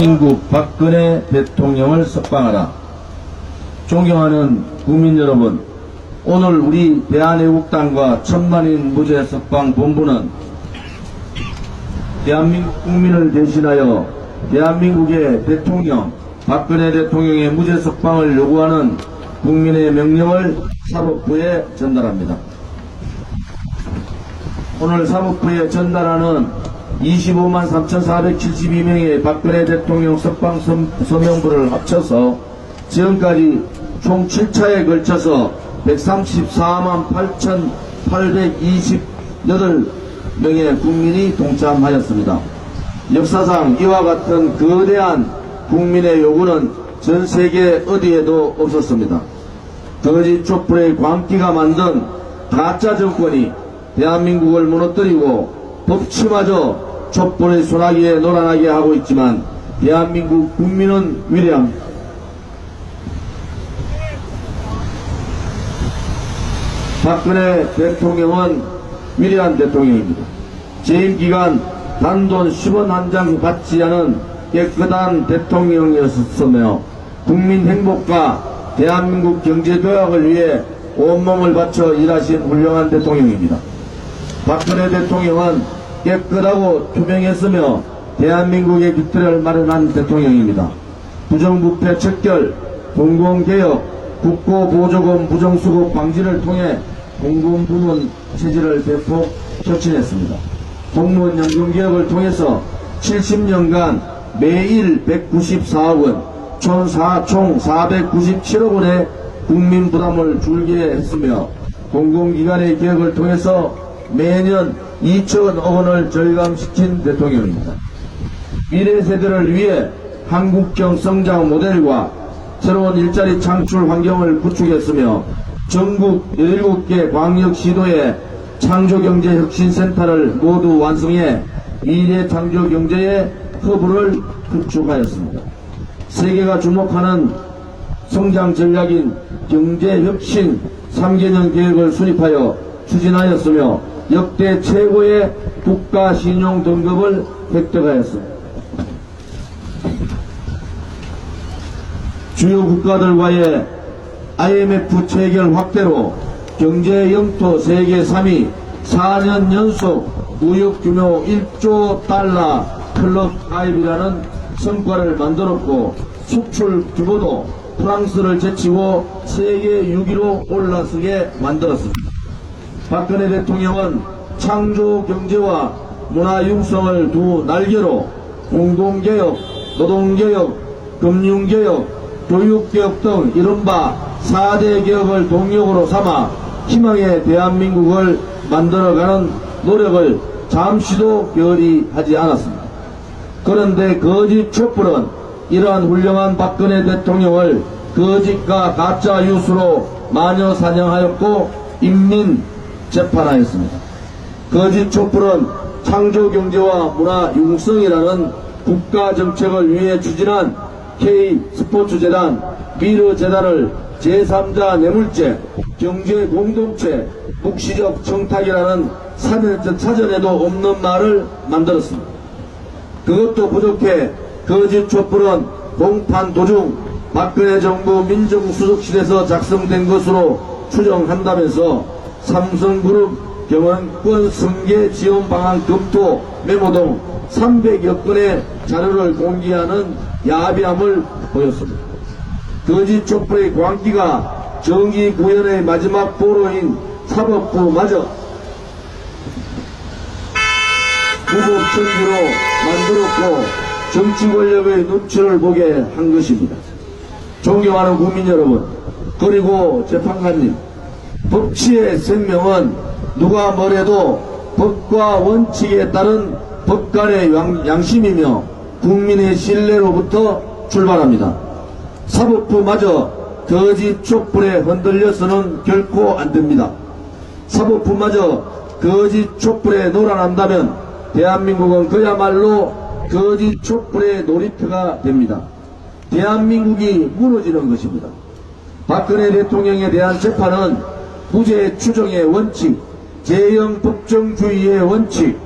대한민국 박근혜 대통령을 석방하라. 존경하는 국민 여러분, 오늘 우리 대한애국당과 천만인 무죄 석방 본부는 대한민국 국민을 대신하여 대한민국의 대통령 박근혜 대통령의 무죄 석방을 요구하는 국민의 명령을 사법부에 전달합니다. 오늘 사법부에 전달하는 25만 3,472명의 박근혜 대통령 석방 서명부를 합쳐서 지금까지 총 7차에 걸쳐서 134만 8,828명의 국민이 동참하였습니다. 역사상 이와 같은 거대한 국민의 요구는 전 세계 어디에도 없었습니다. 거짓 촛불의 광기가 만든 가짜 정권이 대한민국을 무너뜨리고 법치마저 촛불의 소나기에 놀아나게 하고 있지만 대한민국 국민은 위대합니다. 박근혜 대통령은 위대한 대통령입니다. 재임 기간 단돈 10원 한 장 받지 않은 깨끗한 대통령이었으며 국민 행복과 대한민국 경제 도약을 위해 온몸을 바쳐 일하신 훌륭한 대통령입니다. 박근혜 대통령은 깨끗하고 투명했으며 대한민국의 깃들을 마련한 대통령입니다. 부정부패 척결, 공공개혁, 국고보조금 부정수급 방지를 통해 공공부문 체제를 대폭 혁신했습니다. 공무원 연금개혁을 통해서 70년간 매일 194억 원, 총 497억 원의 국민 부담을 줄게 했으며 공공기관의 개혁을 통해서 매년 2천억 원을 절감시킨 대통령입니다. 미래 세대를 위해 한국형 성장 모델과 새로운 일자리 창출 환경을 구축했으며 전국 17개 광역시도에 창조경제혁신센터를 모두 완성해 미래창조경제의 허브를 구축하였습니다. 세계가 주목하는 성장 전략인 경제혁신 3개년 계획을 수립하여 추진하였으며 역대 최고의 국가신용 등급을 획득하였습니다. 주요 국가들과의 IMF 체결 확대로 경제 영토 세계 3위 4년 연속 무역규모 1조 달러 클럽 가입이라는 성과를 만들었고 수출 규모도 프랑스를 제치고 세계 6위로 올라서게 만들었습니다. 박근혜 대통령은 창조 경제와 문화 융성을 두 날개로 공공개혁, 노동개혁, 금융개혁, 교육개혁 등 이른바 4대 개혁을 동력으로 삼아 희망의 대한민국을 만들어가는 노력을 잠시도 게을리 하지 않았습니다. 그런데 거짓 촛불은 이러한 훌륭한 박근혜 대통령을 거짓과 가짜 뉴스로 마녀 사냥하였고 인민 재판하였습니다. 거짓 촛불은 창조경제와 문화 융성이라는 국가정책을 위해 추진한 K스포츠재단, 미르재단을 제3자 뇌물죄, 경제공동체, 묵시적 청탁이라는 사전에도 없는 말을 만들었습니다. 그것도 부족해 거짓 촛불은 공판 도중 박근혜 정부 민정수석실에서 작성된 것으로 추정한다면서 삼성그룹 경영권 승계 지원 방안 검토 메모 등 300여 건의 자료를 공개하는 야비함을 보였습니다. 거짓 촛불의 광기가 정기 구현의 마지막 보루인 사법부마저 무법천지로 만들었고 정치 권력의 눈치를 보게 한 것입니다. 존경하는 국민 여러분, 그리고 재판관님, 법치의 생명은 누가 뭐래도 법과 원칙에 따른 법관의 양심이며 국민의 신뢰로부터 출발합니다. 사법부마저 거짓 촛불에 흔들려서는 결코 안 됩니다. 사법부마저 거짓 촛불에 놀아난다면 대한민국은 그야말로 거짓 촛불의 놀이터가 됩니다. 대한민국이 무너지는 것입니다. 박근혜 대통령에 대한 재판은 무죄 추정의 원칙, 재형 법정주의의 원칙,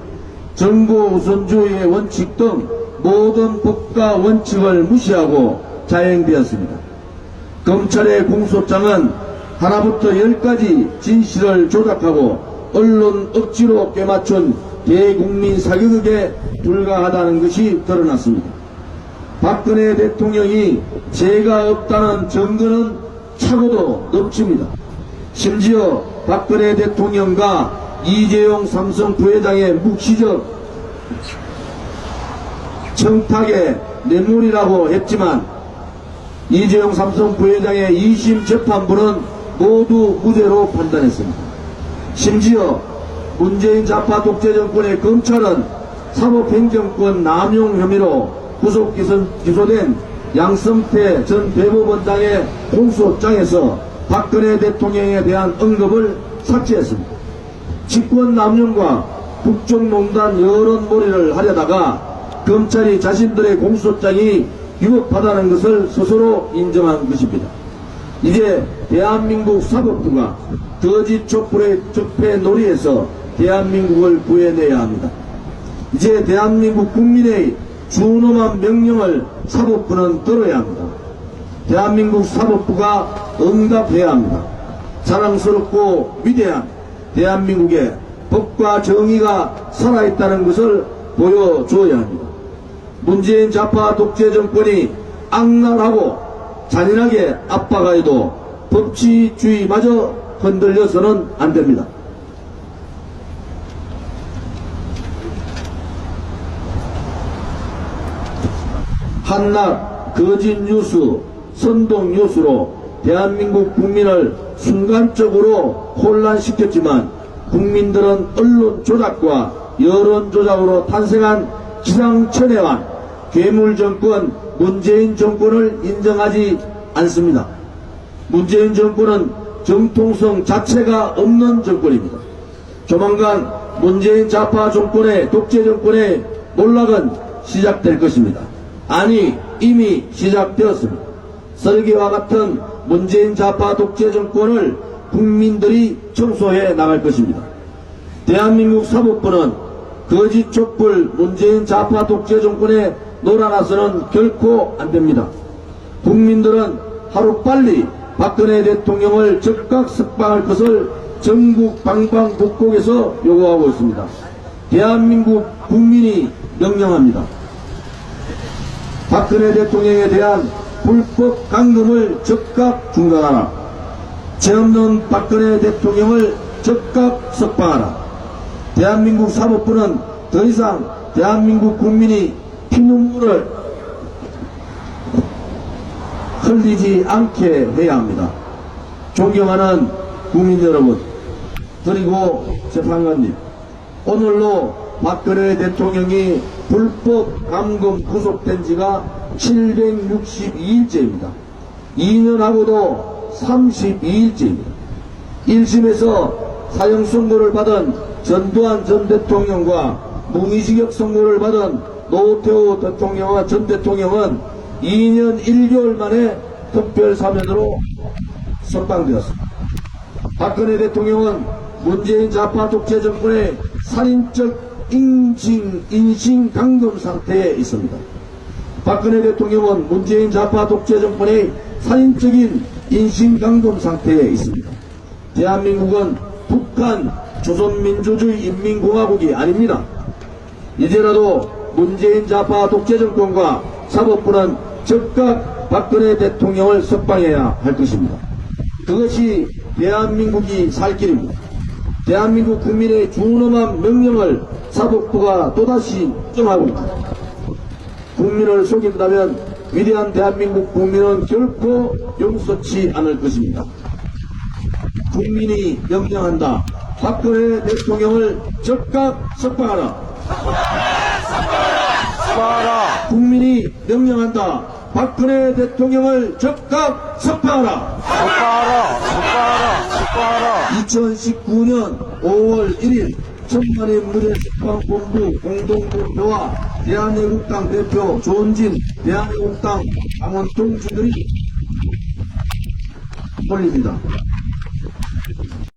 정보 우선주의의 원칙 등 모든 법과 원칙을 무시하고 자행되었습니다. 검찰의 공소장은 하나부터 10까지 진실을 조작하고 언론 억지로 꿰맞춘 대국민 사기극에 불과하다는 것이 드러났습니다. 박근혜 대통령이 죄가 없다는 증거는 차고도 넘칩니다. 심지어 박근혜 대통령과 이재용 삼성 부회장의 묵시적 청탁의 뇌물이라고 했지만 이재용 삼성 부회장의 2심 재판부는 모두 무죄로 판단했습니다. 심지어 문재인 좌파 독재 정권의 검찰은 사법행정권 남용 혐의로 구속 기소된 양성태 전 대법원장의 공소장에서 박근혜 대통령에 대한 언급을 삭제했습니다. 직권 남용과 국정농단 여론몰이를 하려다가 검찰이 자신들의 공소장이 위법하다는 것을 스스로 인정한 것입니다. 이제 대한민국 사법부가 거짓 촛불의 적폐 놀이에서 대한민국을 구해내야 합니다. 이제 대한민국 국민의 준엄한 명령을 사법부는 들어야 합니다. 대한민국 사법부가 응답해야 합니다. 자랑스럽고 위대한 대한민국에 법과 정의가 살아있다는 것을 보여주어야 합니다. 문재인 좌파 독재 정권이 악랄하고 잔인하게 압박하여도 법치주의마저 흔들려서는 안 됩니다. 한낱 거짓 뉴스, 선동 뉴스로 대한민국 국민을 순간적으로 혼란시켰지만 국민들은 언론 조작과 여론 조작으로 탄생한 기상천외한 괴물정권 문재인 정권을 인정하지 않습니다. 문재인 정권은 정통성 자체가 없는 정권입니다. 조만간 문재인 좌파 정권의 독재 정권의 몰락은 시작될 것입니다. 아니 이미 시작되었습니다. 설계와 같은 문재인 좌파 독재 정권을 국민들이 청소해 나갈 것입니다. 대한민국 사법부는 거짓 촛불 문재인 좌파 독재 정권에 놀아나서는 결코 안됩니다. 국민들은 하루빨리 박근혜 대통령을 즉각 석방할 것을 전국 방방곡곡에서 요구하고 있습니다. 대한민국 국민이 명령합니다. 박근혜 대통령에 대한 불법 감금을 즉각 중단하라. 죄 없는 박근혜 대통령을 즉각 석방하라. 대한민국 사법부는 더 이상 대한민국 국민이 피눈물을 흘리지 않게 해야 합니다. 존경하는 국민 여러분, 그리고 재판관님, 오늘로 박근혜 대통령이 불법 감금 구속된 지가 762일째입니다. 2년하고도 32일째입니다. 1심에서 사형 선고를 받은 전두환 전 대통령과 무기징역 선고를 받은 노태우 대통령과 전 대통령은 2년 1개월 만에 특별사면으로 석방되었습니다. 박근혜 대통령은 문재인 좌파 독재 정권의 살인적 인신강금 상태에 있습니다. 박근혜 대통령은 문재인 좌파 독재 정권의 살인적인 인신강금 상태에 있습니다. 대한민국은 북한 조선민주주의 인민공화국이 아닙니다. 이제라도 문재인 좌파 독재 정권과 사법부는 즉각 박근혜 대통령을 석방해야 할 것입니다. 그것이 대한민국이 살 길입니다. 대한민국 국민의 준엄한 명령을 사법부가 또다시 정하고 국민을 속인다면 위대한 대한민국 국민은 결코 용서치 않을 것입니다. 국민이 명령한다. 박근혜 대통령을 즉각 석방하라. 국민이 명령한다. 박근혜 대통령을 즉각 석방하라. 2019년 5월 1일 천만의 무죄석방본부 공동대표와 대한애국당 대표 조은진 대한애국당 강원동 주들이 올립니다.